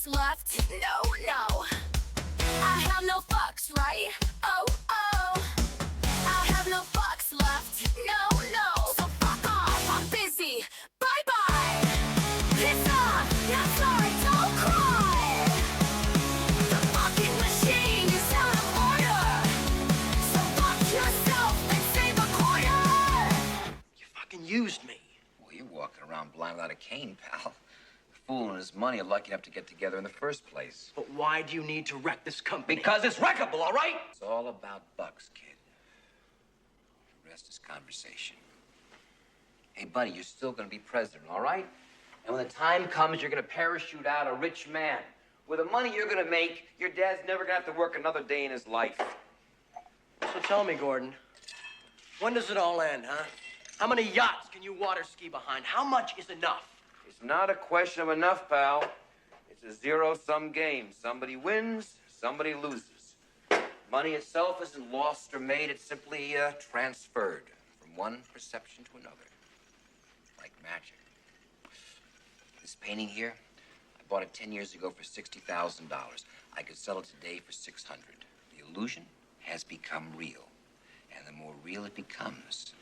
fucks left. No, no. I have no fucks, right? Oh, oh. I have no fucks left. No, no. So fuck off. I'm busy. Bye bye. Piss off. Not sorry. Don't cry. The fucking machine is out of order. So fuck yourself and save a quarter. You fucking used me. Well, you're walking around blind without a cane, pal. The fool and his money are lucky enough to get together in the first place. But why do you need to wreck this company? Because it's wreckable, all right? It's all about bucks, kid. The rest is conversation. Hey, buddy, you're still gonna be president, all right? And when the time comes, you're gonna parachute out a rich man. With the money you're gonna make, your dad's never gonna have to work another day in his life. So tell me, Gordon, when does it all end, huh? How many yachts can you water ski behind? How much is enough? It's not a question of enough, pal. It's a zero-sum game. Somebody wins, somebody loses. Money itself isn't lost or made. It's simply transferred from one perception to another. Like magic. This painting here, I bought it 10 years ago for $60,000. I could sell it today for $600. The illusion has become real. And the more real it becomes,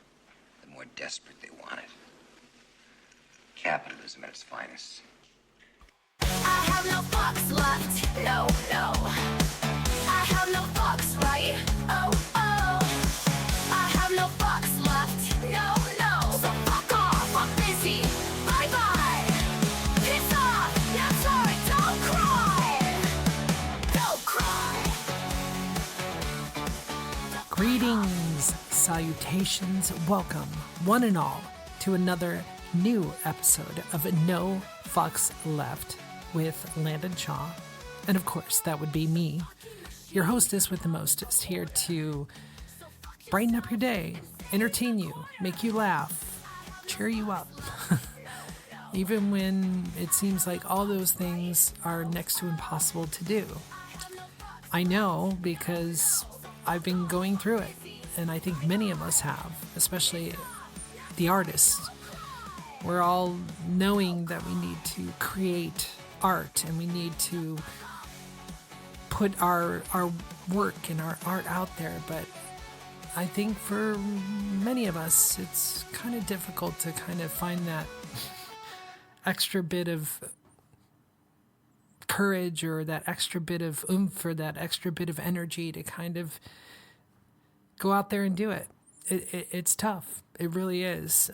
the more desperate they want it. Capitalism at its finest. I have no fucks left. No, no. I have no fucks, right? Oh, oh. I have no fucks left. No, no. So fuck off. I'm busy. Bye bye. Piss off. Not sorry. Don't cry. Don't cry. Greetings, salutations, welcome, one and all, to another new episode of No Fucks Left with Landon Shaw. And of course, that would be me, your hostess with the mostest, here to brighten up your day, entertain you, make you laugh, cheer you up. Even when it seems like all those things are next to impossible to do. I know because I've been going through it, and I think many of us have, especially the artists. We're all knowing that we need to create art and we need to put our work and our art out there. But I think for many of us, it's kind of difficult to kind of find that extra bit of courage or that extra bit of oomph or that extra bit of energy to kind of go out there and do it. It's tough. It really is.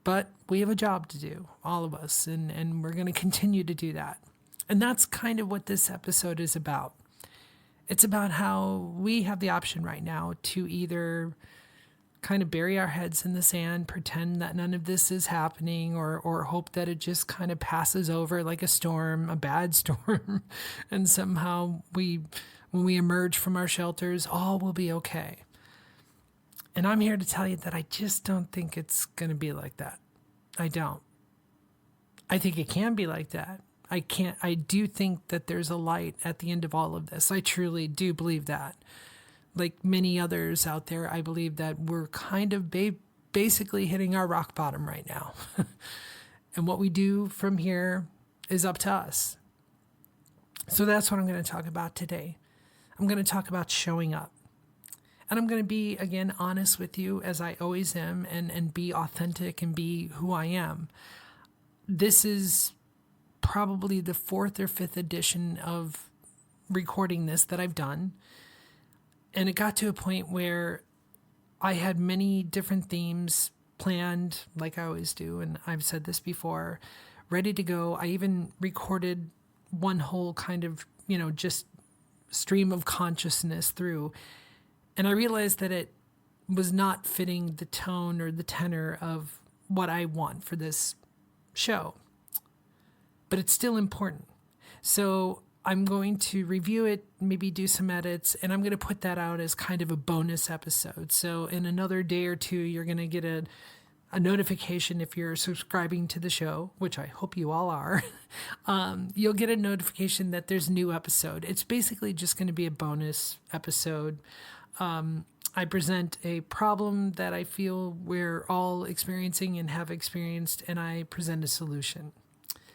But we have a job to do, all of us, and we're going to continue to do that. And that's kind of what this episode is about. It's about how we have the option right now to either kind of bury our heads in the sand, pretend that none of this is happening, or hope that it just kind of passes over like a storm, a bad storm, and somehow when we emerge from our shelters, all will be okay. And I'm here to tell you that I just don't think it's going to be like that. I don't. I think it can be like that. I do think that there's a light at the end of all of this. I truly do believe that. Like many others out there, I believe that we're kind of basically hitting our rock bottom right now. And what we do from here is up to us. So that's what I'm going to talk about today. I'm going to talk about showing up. And I'm going to be, again, honest with you, as I always am, and be authentic and be who I am. This is probably the 4th or 5th edition of recording this that I've done. And it got to a point where I had many different themes planned, like I always do, and I've said this before, ready to go. I even recorded one whole kind of, just stream of consciousness through. And I realized that it was not fitting the tone or the tenor of what I want for this show. But it's still important. So I'm going to review it, maybe do some edits, and I'm going to put that out as kind of a bonus episode. So in another day or two, you're going to get a notification if you're subscribing to the show, which I hope you all are. You'll get a notification that there's a new episode. It's basically just going to be a bonus episode. I present a problem that I feel we're all experiencing and have experienced, and I present a solution.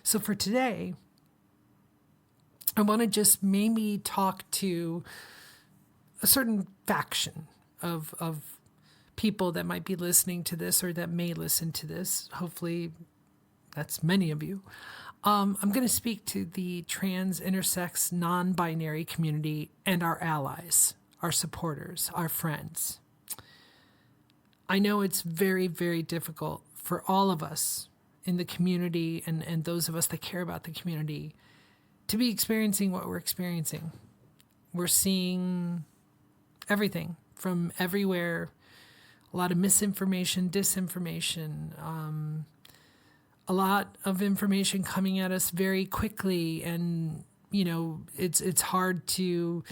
So for today, I want to just maybe talk to a certain faction of people that might be listening to this or that may listen to this. Hopefully, that's many of you. I'm going to speak to the trans, intersex, non-binary community and our allies, our supporters, our friends. I know it's very, very difficult for all of us in the community and those of us that care about the community to be experiencing what we're experiencing. We're seeing everything from everywhere, a lot of misinformation, disinformation, a lot of information coming at us very quickly. And, you know, it's hard to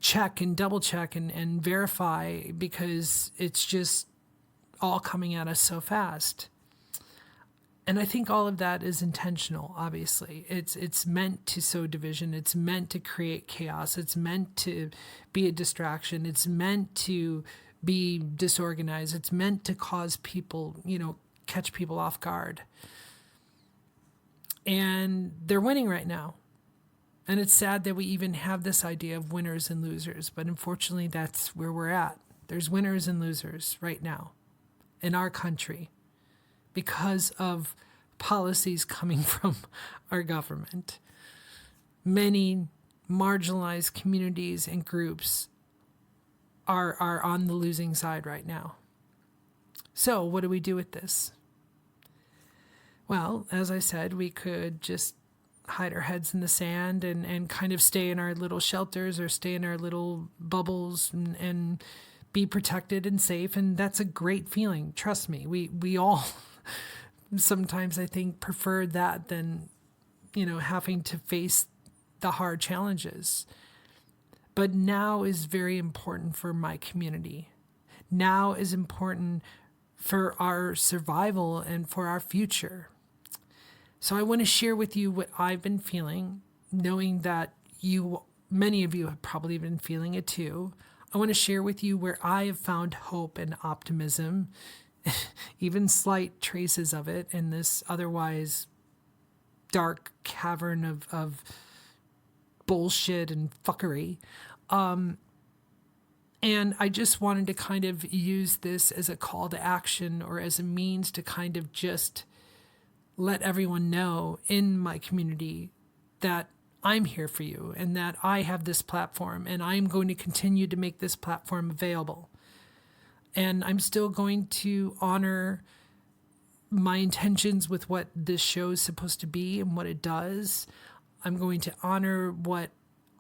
check and double check and verify because it's just all coming at us so fast. And I think all of that is intentional, obviously. It's meant to sow division. It's meant to create chaos. It's meant to be a distraction. It's meant to be disorganized. It's meant to cause people, you know, catch people off guard. And they're winning right now. And it's sad that we even have this idea of winners and losers. But unfortunately, that's where we're at. There's winners and losers right now in our country, because of policies coming from our government. Many marginalized communities and groups are on the losing side right now. So what do we do with this? Well, as I said, we could just hide our heads in the sand and kind of stay in our little shelters or stay in our little bubbles and be protected and safe. And that's a great feeling. Trust me, we all sometimes, I think, prefer that than, you know, having to face the hard challenges. But now is very important for my community. Now is important for our survival and for our future. So I want to share with you what I've been feeling, knowing that many of you have probably been feeling it too. I want to share with you where I have found hope and optimism, even slight traces of it in this otherwise dark cavern of bullshit and fuckery. And I just wanted to kind of use this as a call to action or as a means to kind of just let everyone know in my community that I'm here for you and that I have this platform and I'm going to continue to make this platform available. And I'm still going to honor my intentions with what this show is supposed to be and what it does. I'm going to honor what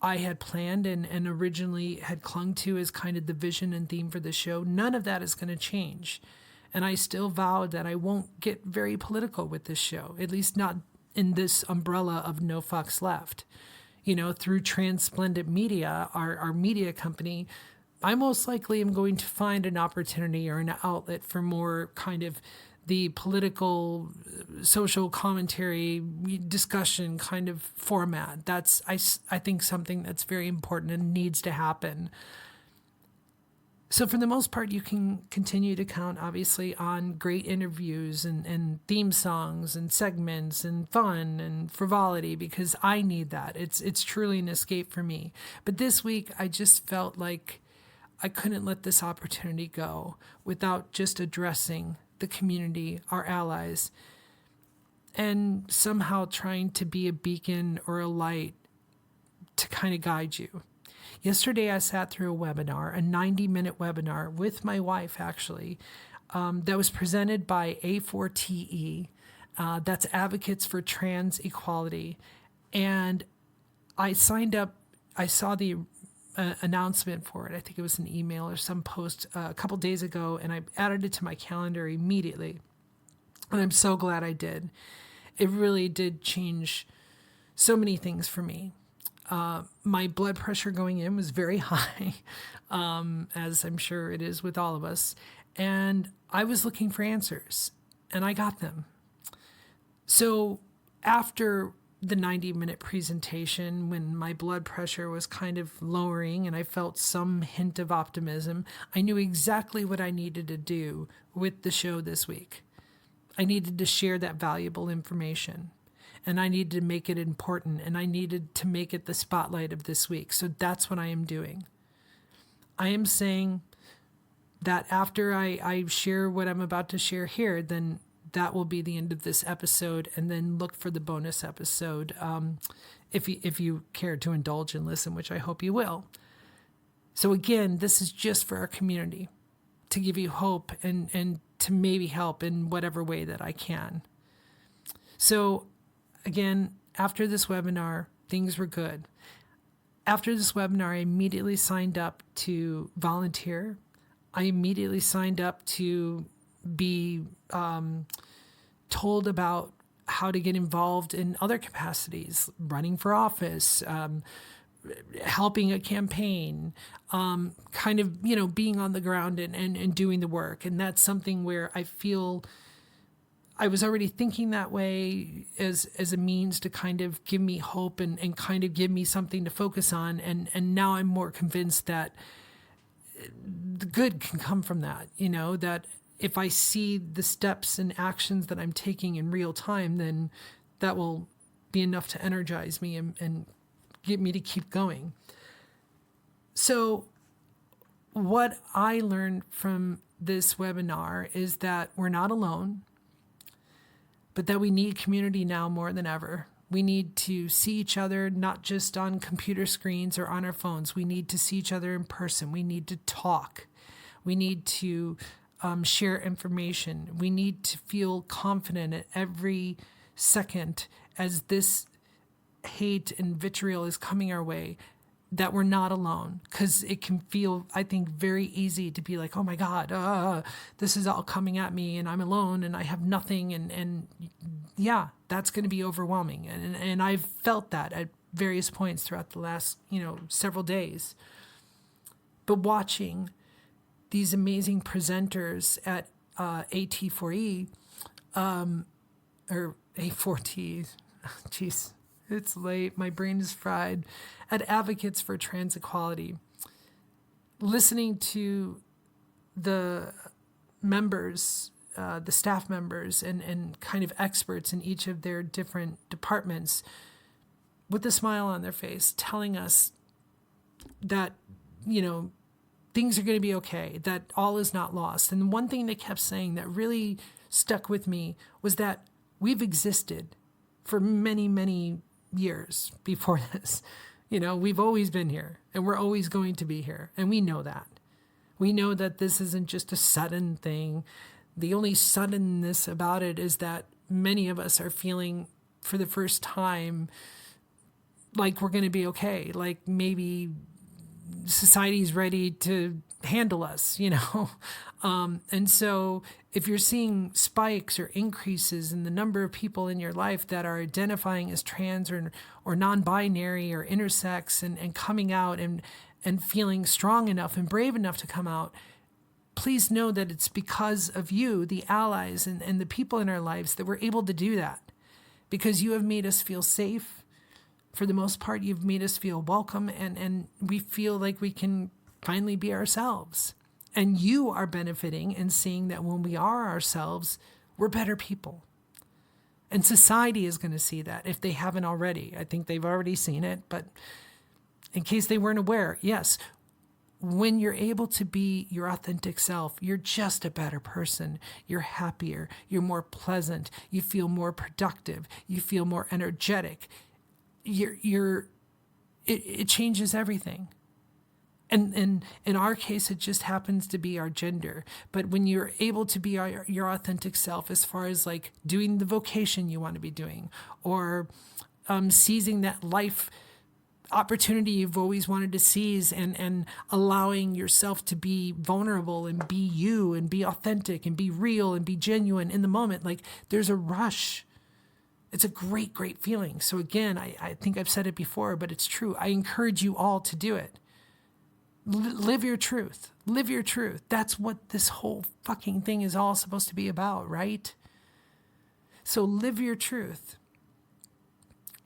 I had planned and originally had clung to as kind of the vision and theme for the show. None of that is going to change. And I still vowed that I won't get very political with this show, at least not in this umbrella of No Fucks Left. You know, through Transplendent Media, our media company, I most likely am going to find an opportunity or an outlet for more kind of the political, social commentary, discussion kind of format. That's, I think, something that's very important and needs to happen. So for the most part, you can continue to count, obviously, on great interviews and theme songs and segments and fun and frivolity, because I need that. It's truly an escape for me. But this week, I just felt like I couldn't let this opportunity go without just addressing the community, our allies, and somehow trying to be a beacon or a light to kind of guide you. Yesterday, I sat through a webinar, a 90-minute webinar with my wife, actually, that was presented by A4TE, that's Advocates for Trans Equality. And I signed up, I saw the announcement for it. I think it was an email or some post a couple days ago, and I added it to my calendar immediately. And I'm so glad I did. It really did change so many things for me. My blood pressure going in was very high, as I'm sure it is with all of us. And I was looking for answers, and I got them. So after the 90-minute presentation, when my blood pressure was kind of lowering and I felt some hint of optimism, I knew exactly what I needed to do with the show this week. I needed to share that valuable information. and I needed to make it important, and I needed to make it the spotlight of this week. So that's what I am doing. I am saying that after I share what I'm about to share here, then that will be the end of this episode, and then look for the bonus episode if you care to indulge and listen, which I hope you will. So again, this is just for our community, to give you hope and to maybe help in whatever way that I can. So again, after this webinar, things were good. After this webinar, I immediately signed up to volunteer. I immediately signed up to be told about how to get involved in other capacities, running for office, helping a campaign, kind of, being on the ground and doing the work. And that's something where I feel I was already thinking that way as a means to kind of give me hope and kind of give me something to focus on. And now I'm more convinced that the good can come from that, that if I see the steps and actions that I'm taking in real time, then that will be enough to energize me and get me to keep going. So what I learned from this webinar is that we're not alone, but that we need community now more than ever. We need to see each other, not just on computer screens or on our phones. We need to see each other in person. We need to talk. We need to share information. We need to feel confident at every second as this hate and vitriol is coming our way, that we're not alone. Because it can feel, I think, very easy to be like, oh my God, this is all coming at me and I'm alone and I have nothing. And yeah, that's going to be overwhelming. And I've felt that at various points throughout the last, several days. But watching these amazing presenters at AT4E, or A4T, jeez, it's late, my brain is fried, at Advocates for Trans Equality, listening to the members, the staff members and kind of experts in each of their different departments with a smile on their face, telling us that, things are going to be okay, that all is not lost. And one thing they kept saying that really stuck with me was that we've existed for many, many years before this. We've always been here and we're always going to be here. And we know that. We know that this isn't just a sudden thing. The only suddenness about it is that many of us are feeling for the first time like we're going to be okay, like maybe society's ready to handle us, and so if you're seeing spikes or increases in the number of people in your life that are identifying as trans or non-binary or intersex and coming out and feeling strong enough and brave enough to come out, please know that it's because of you, the allies and the people in our lives, that we're able to do that, because you have made us feel safe. For the most part, you've made us feel welcome, and we feel like we can finally be ourselves. And you are benefiting and seeing that when we are ourselves, we're better people. And society is going to see that if they haven't already. I think they've already seen it, but in case they weren't aware, yes, when you're able to be your authentic self, you're just a better person. You're happier, you're more pleasant, you feel more productive, you feel more energetic. It changes everything. And in our case, it just happens to be our gender. But when you're able to be your authentic self, as far as like doing the vocation you want to be doing, or seizing that life opportunity you've always wanted to seize, and allowing yourself to be vulnerable and be you and be authentic and be real and be genuine in the moment, like there's a rush. It's a great, great feeling. So again, I think I've said it before, but it's true. I encourage you all to do it. Live your truth. Live your truth. That's what this whole fucking thing is all supposed to be about, right? So live your truth.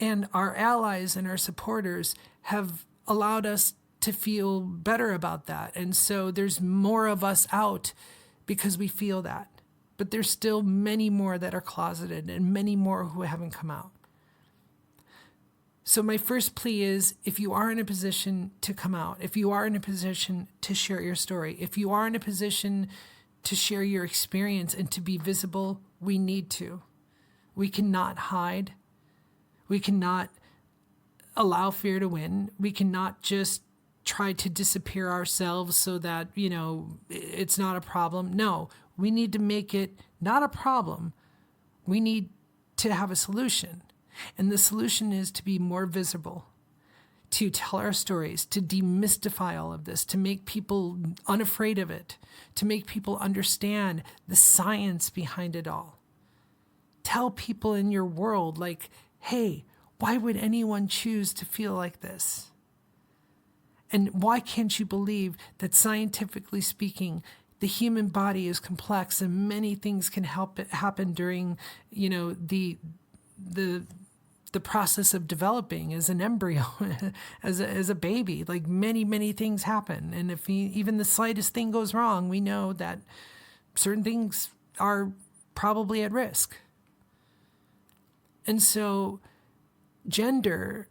And our allies and our supporters have allowed us to feel better about that. And so there's more of us out because we feel that. But there's still many more that are closeted and many more who haven't come out. So my first plea is, if you are in a position to come out, if you are in a position to share your story, if you are in a position to share your experience and to be visible, we need to. We cannot hide. We cannot allow fear to win. We cannot just try to disappear ourselves so that, it's not a problem. No, we need to make it not a problem. We need to have a solution. And the solution is to be more visible, to tell our stories, to demystify all of this, to make people unafraid of it, to make people understand the science behind it all. Tell people in your world, like, hey, why would anyone choose to feel like this? And why can't you believe that scientifically speaking, the human body is complex and many things can happen during, the process of developing as an embryo, as a baby. Like many things happen. And if even the slightest thing goes wrong, we know that certain things are probably at risk. And so gender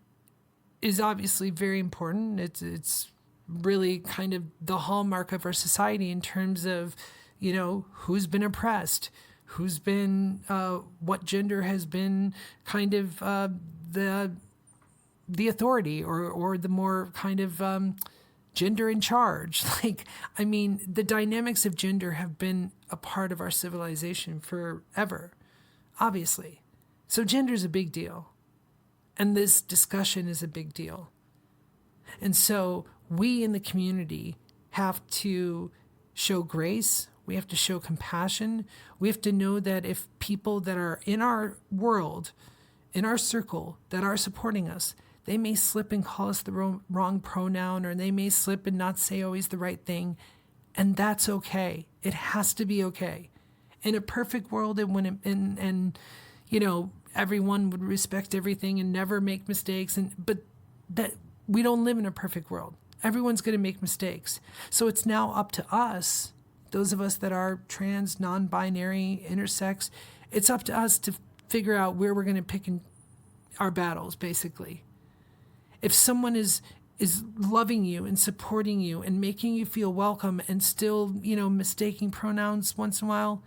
is obviously very important. It's really kind of the hallmark of our society in terms of, who's been oppressed, who's been, what gender has been kind of the authority or the more kind of gender in charge. The dynamics of gender have been a part of our civilization forever, obviously. So gender is a big deal. And this discussion is a big deal. And so we in the community have to show grace. We have to show compassion. We have to know that if people that are in our world, in our circle, that are supporting us, they may slip and call us the wrong pronoun, or they may slip and not say always the right thing. And that's okay. It has to be okay. In a perfect world, everyone would respect everything and never make mistakes. But that we don't live in a perfect world. Everyone's going to make mistakes. So it's now up to us, those of us that are trans, non-binary, intersex, it's up to us to figure out where we're going to pick in our battles, basically. If someone is loving you and supporting you and making you feel welcome and still, mistaking pronouns once in a while,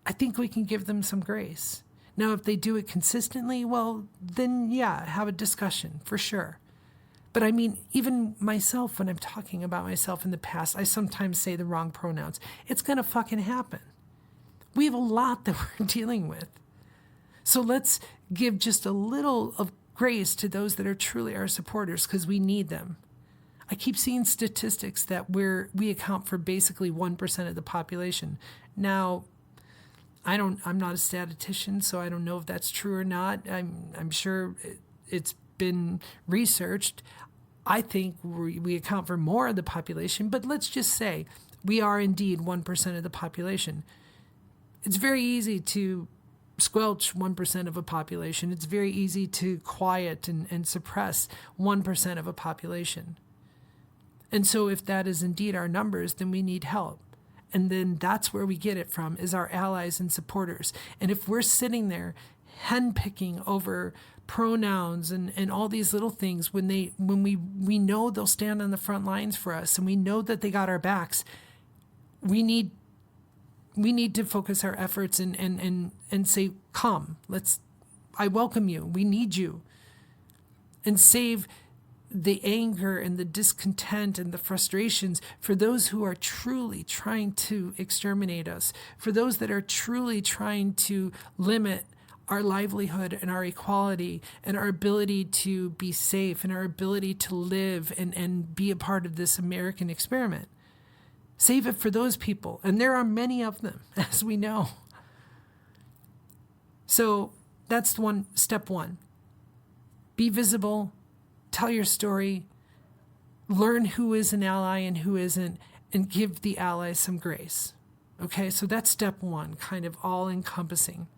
I think we can give them some grace. Now, if they do it consistently, well, then yeah, have a discussion for sure. But even myself, when I'm talking about myself in the past, I sometimes say the wrong pronouns. It's going to fucking happen. We have a lot that we're dealing with. So let's give just a little of grace to those that are truly our supporters, because we need them. I keep seeing statistics that we account for basically 1% of the population. Now, I'm not a statistician, so I don't know if that's true or not. I'm sure it's been researched. I think we account for more of the population, but let's just say we are indeed 1% of the population. It's very easy to squelch 1% of a population. It's very easy to quiet and suppress 1% of a population. And so if that is indeed our numbers, then we need help. And then that's where we get it from, is our allies and supporters. And if we're sitting there henpicking over pronouns and all these little things, when we know they'll stand on the front lines for us and we know that they got our backs, we need to focus our efforts and say, come, I welcome you. We need you. And save the anger and the discontent and the frustrations for those who are truly trying to exterminate us, for those that are truly trying to limit our livelihood and our equality and our ability to be safe and our ability to live and be a part of this American experiment. Save it for those people. And there are many of them, as we know. So that's step one. Be visible. Tell your story, learn who is an ally and who isn't, and give the allies some grace. Okay, so that's step one, kind of all-encompassing.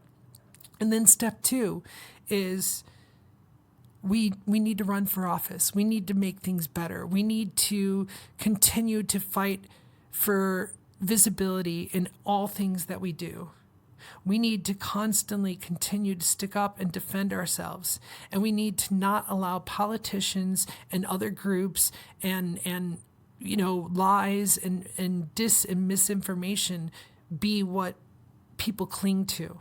And then step two is we need to run for office. We need to make things better. We need to continue to fight for visibility in all things that we do. We need to constantly continue to stick up and defend ourselves. And we need to not allow politicians and other groups and lies and misinformation be what people cling to.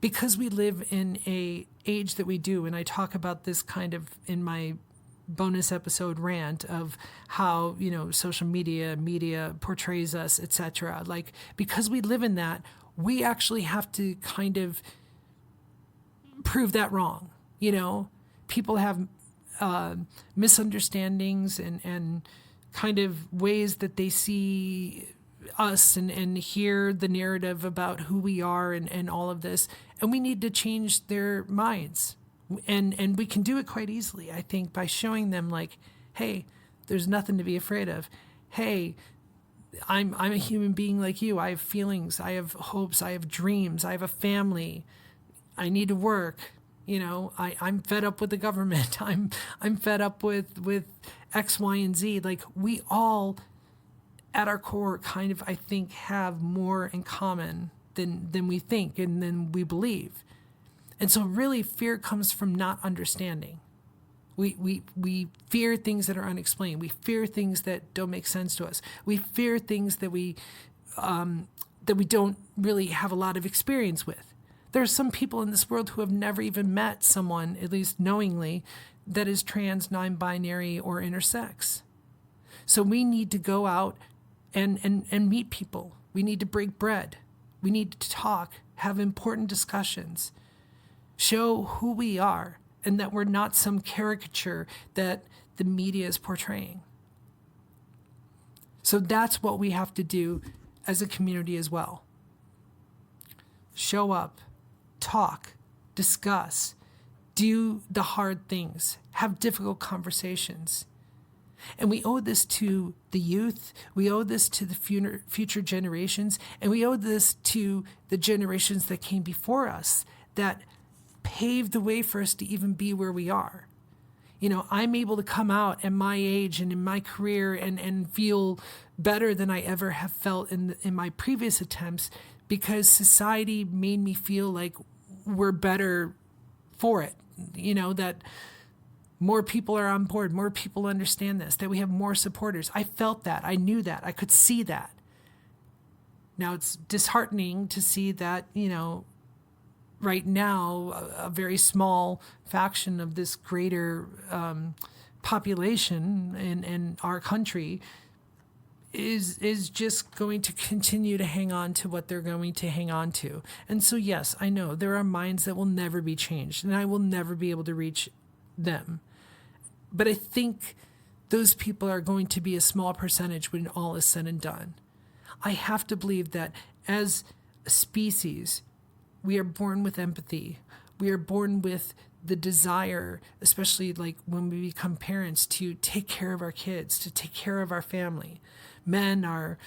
Because we live in a age that we do, and I talk about this kind of in my bonus episode rant of how social media portrays us, etc. Like, because we live in that, we actually have to kind of prove that wrong. People have misunderstandings and kind of ways that they see us and hear the narrative about who we are and all of this, and we need to change their minds. And we can do it quite easily, I think, by showing them, like, hey, there's nothing to be afraid of. Hey, I'm a human being like you. I have feelings. I have hopes. I have dreams. I have a family. I need to work. I'm fed up with the government. I'm fed up with X, Y, and Z. Like, we all, at our core, kind of, I think, have more in common than we think and than we believe. And so really fear comes from not understanding. We fear things that are unexplained. We fear things that don't make sense to us. We fear things that we don't really have a lot of experience with. There are some people in this world who have never even met someone, at least knowingly, that is trans, non-binary, or intersex. So we need to go out and meet people. We need to break bread. We need to talk, have important discussions, show who we are, and that we're not some caricature that the media is portraying. So that's what we have to do as a community as well. Show up, talk, discuss, do the hard things, have difficult conversations. And we owe this to the youth, we owe this to the future generations, and we owe this to the generations that came before us that paved the way for us to even be where we are. I'm able to come out at my age and in my career and feel better than I ever have felt in my previous attempts, because society made me feel like we're better for it. That more people are on board, more people understand this, that we have more supporters. I felt that. I knew that. I could see that. Now it's disheartening to see that, right now, a very small faction of this greater population in our country is just going to continue to hang on to what they're going to hang on to. And so, yes, I know there are minds that will never be changed, and I will never be able to reach them. But I think those people are going to be a small percentage when all is said and done. I have to believe that as a species, we are born with empathy. We are born with the desire, especially like when we become parents, to take care of our kids, to take care of our family. Men are,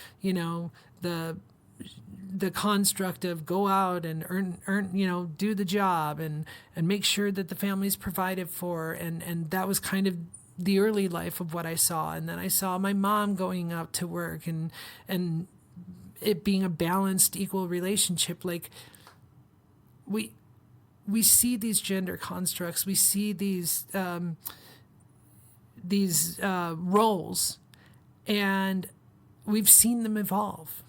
the construct of go out and earn, do the job and make sure that the family's provided for. And that was kind of the early life of what I saw. And then I saw my mom going out to work and it being a balanced, equal relationship. Like, we see these gender constructs, we see these roles, and we've seen them evolve.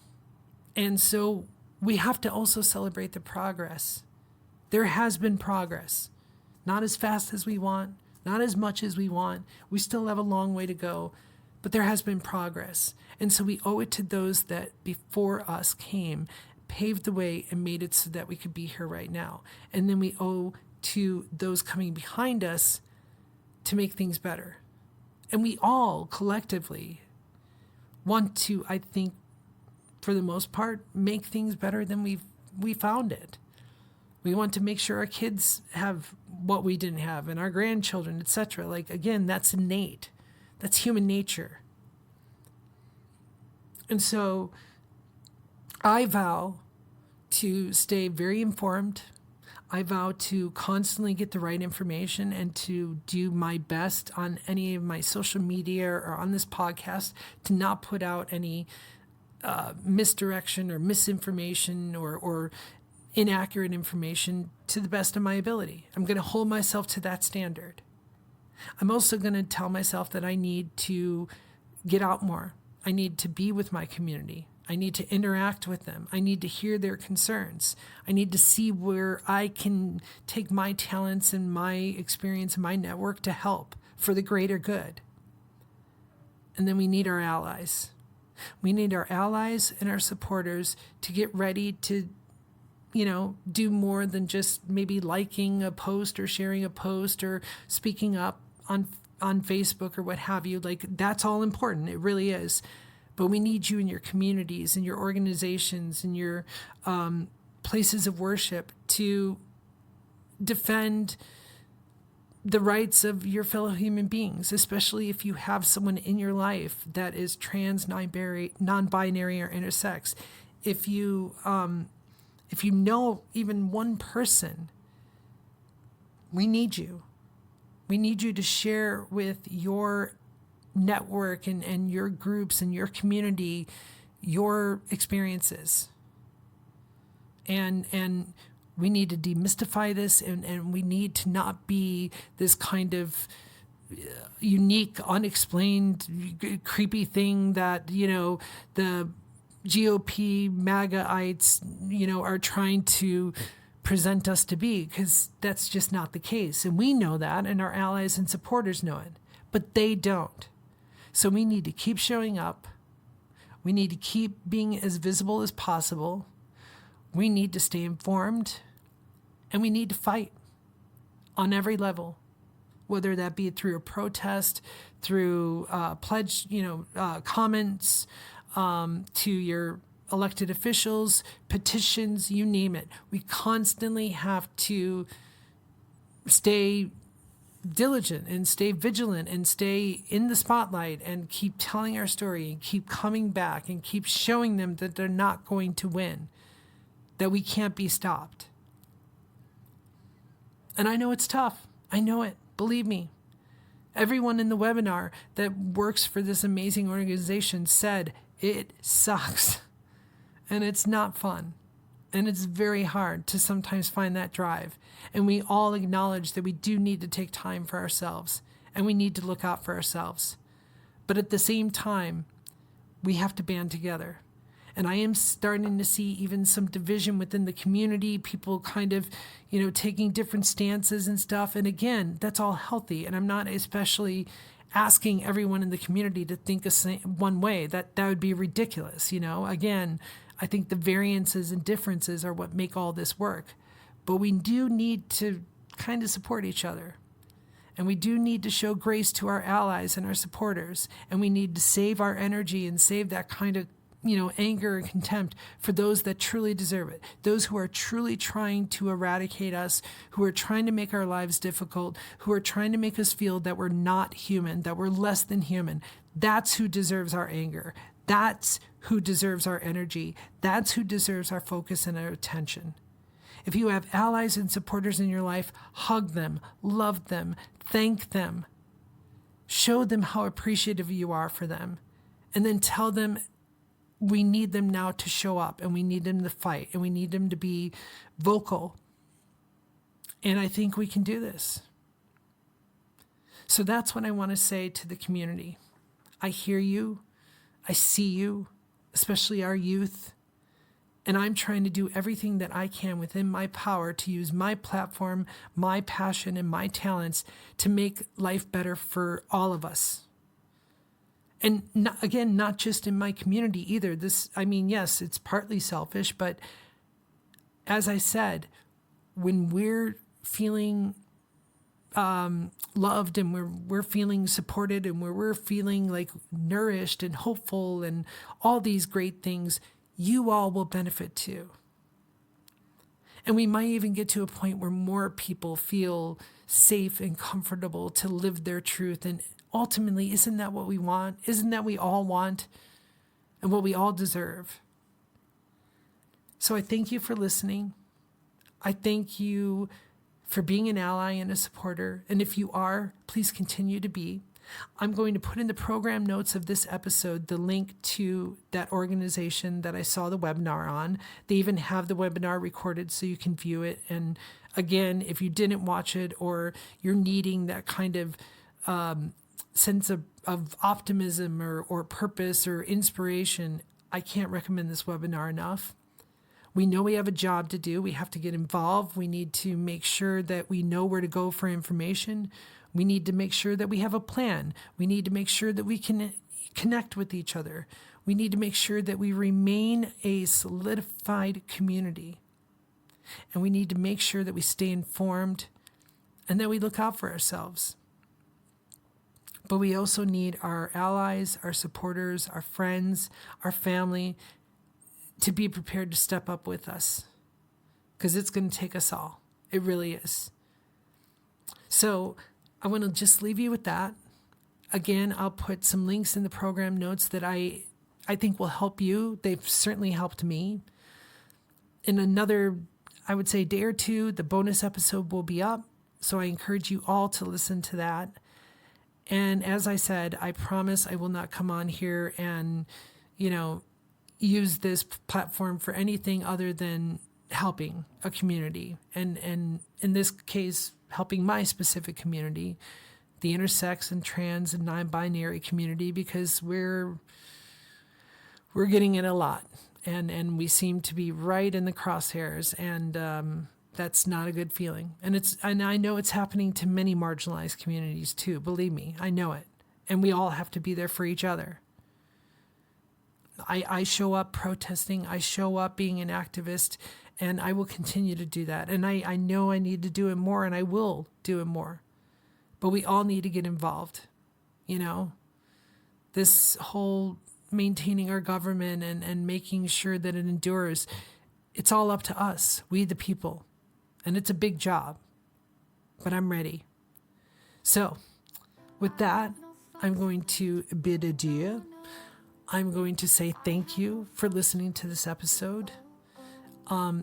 And so we have to also celebrate the progress. There has been progress, not as fast as we want, not as much as we want. We still have a long way to go, but there has been progress. And so we owe it to those that before us came, paved the way and made it so that we could be here right now. And then we owe to those coming behind us to make things better. And we all collectively want to, I think, for the most part, make things better than we found it. We want to make sure our kids have what we didn't have, and our grandchildren, etc. Like, again, that's innate. That's human nature. And so I vow to stay very informed. I vow to constantly get the right information and to do my best on any of my social media or on this podcast to not put out any misdirection or misinformation or inaccurate information to the best of my ability. I'm going to hold myself to that standard. I'm also going to tell myself that I need to get out more. I need to be with my community. I need to interact with them. I need to hear their concerns. I need to see where I can take my talents and my experience and my network to help for the greater good. And then we need our allies. We need our allies and our supporters to get ready to, do more than just maybe liking a post or sharing a post or speaking up on Facebook or what have you. Like, that's all important. It really is. But we need you in your communities and your organizations and your places of worship to defend the rights of your fellow human beings, especially if you have someone in your life that is trans, non-binary, or intersex. If you know even one person, we need you. We need you to share with your network and your groups and your community your experiences. And we need to demystify this, and we need to not be this kind of unique, unexplained, creepy thing that, the GOP MAGAites, are trying to present us to be, because that's just not the case. And we know that, and our allies and supporters know it, but they don't. So we need to keep showing up. We need to keep being as visible as possible. We need to stay informed, and we need to fight on every level, whether that be through a protest, through pledge, comments, to your elected officials, petitions, you name it. We constantly have to stay diligent and stay vigilant and stay in the spotlight and keep telling our story and keep coming back and keep showing them that they're not going to win, that we can't be stopped. And I know it's tough. I know it. Believe me. Everyone in the webinar that works for this amazing organization said it sucks. And it's not fun. And it's very hard to sometimes find that drive. And we all acknowledge that we do need to take time for ourselves. And we need to look out for ourselves. But at the same time, we have to band together. And I am starting to see even some division within the community, people kind of, taking different stances and stuff. And again, that's all healthy. And I'm not especially asking everyone in the community to think one way. That would be ridiculous. Again, I think the variances and differences are what make all this work. But we do need to kind of support each other. And we do need to show grace to our allies and our supporters. And we need to save our energy and save that kind of anger and contempt for those that truly deserve it. Those who are truly trying to eradicate us, who are trying to make our lives difficult, who are trying to make us feel that we're not human, that we're less than human. That's who deserves our anger. That's who deserves our energy. That's who deserves our focus and our attention. If you have allies and supporters in your life, hug them, love them, thank them. Show them how appreciative you are for them. And then tell them we need them now to show up, and we need them to fight, and we need them to be vocal. And I think we can do this. So that's what I want to say to the community. I hear you. I see you, especially our youth. And I'm trying to do everything that I can within my power to use my platform, my passion, and my talents to make life better for all of us. And not just in my community either. Yes, it's partly selfish, but as I said, when we're feeling loved and we're feeling supported and we're feeling like nourished and hopeful and all these great things, you all will benefit too. And we might even get to a point where more people feel safe and comfortable to live their truth. And ultimately, isn't that what we want? Isn't that we all want and what we all deserve? So I thank you for listening. I thank you for being an ally and a supporter. And if you are, please continue to be. I'm going to put in the program notes of this episode the link to that organization that I saw the webinar on. They even have the webinar recorded so you can view it. And again, if you didn't watch it or you're needing that kind of sense of optimism or purpose or inspiration, I can't recommend this webinar enough. We know we have a job to do. We have to get involved. We need to make sure that we know where to go for information. We need to make sure that we have a plan. We need to make sure that we can connect with each other. We need to make sure that we remain a solidified community. And we need to make sure that we stay informed and that we look out for ourselves. But we also need our allies, our supporters, our friends, our family to be prepared to step up with us, because it's going to take us all. It really is. So I want to just leave you with that. Again, I'll put some links in the program notes that I think will help you. They've certainly helped me. In another, I would say, day or two, the bonus episode will be up. So I encourage you all to listen to that. And as I said, I promise I will not come on here and, use this platform for anything other than helping a community. And in this case, helping my specific community, the intersex and trans and non-binary community, because we're getting it a lot. And we seem to be right in the crosshairs. And that's not a good feeling. And I know it's happening to many marginalized communities too. Believe me, I know it. And we all have to be there for each other. I show up protesting. I show up being an activist, and I will continue to do that. And I know I need to do it more, and I will do it more. But we all need to get involved. This whole maintaining our government and making sure that it endures, it's all up to us, we the people. And it's a big job, but I'm ready. So with that, I'm going to bid adieu. I'm going to say thank you for listening to this episode.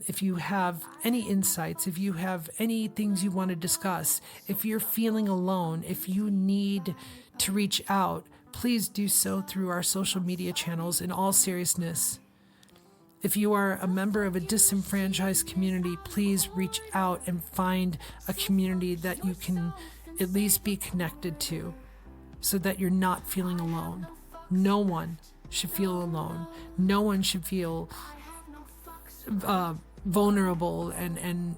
If you have any insights, if you have any things you want to discuss, if you're feeling alone, if you need to reach out, please do so through our social media channels in all seriousness. If you are a member of a disenfranchised community, please reach out and find a community that you can at least be connected to so that you're not feeling alone. No one should feel alone. No one should feel vulnerable and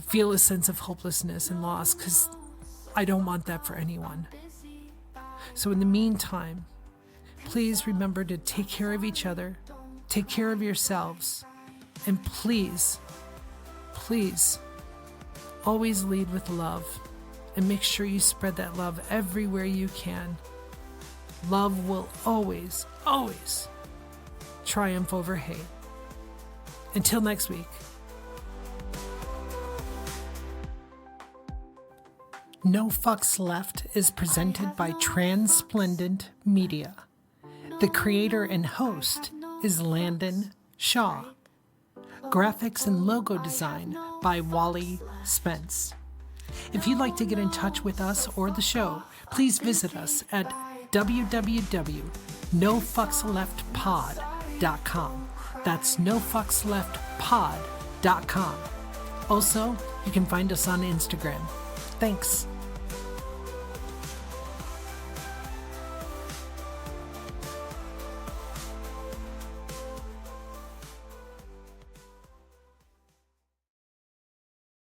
feel a sense of hopelessness and loss, because I don't want that for anyone. So in the meantime, please remember to take care of each other, take care of yourselves, and please, please, always lead with love, and make sure you spread that love everywhere you can. Love will always, always triumph over hate. Until next week. No Fucks Left is presented by Transplendent Media. The creator and host is Landon Shaw. Graphics and logo design by Wally Spence. If you'd like to get in touch with us or the show, please visit us at www.nofucksleftpod.com. That's nofucksleftpod.com. Also, you can find us on Instagram. Thanks.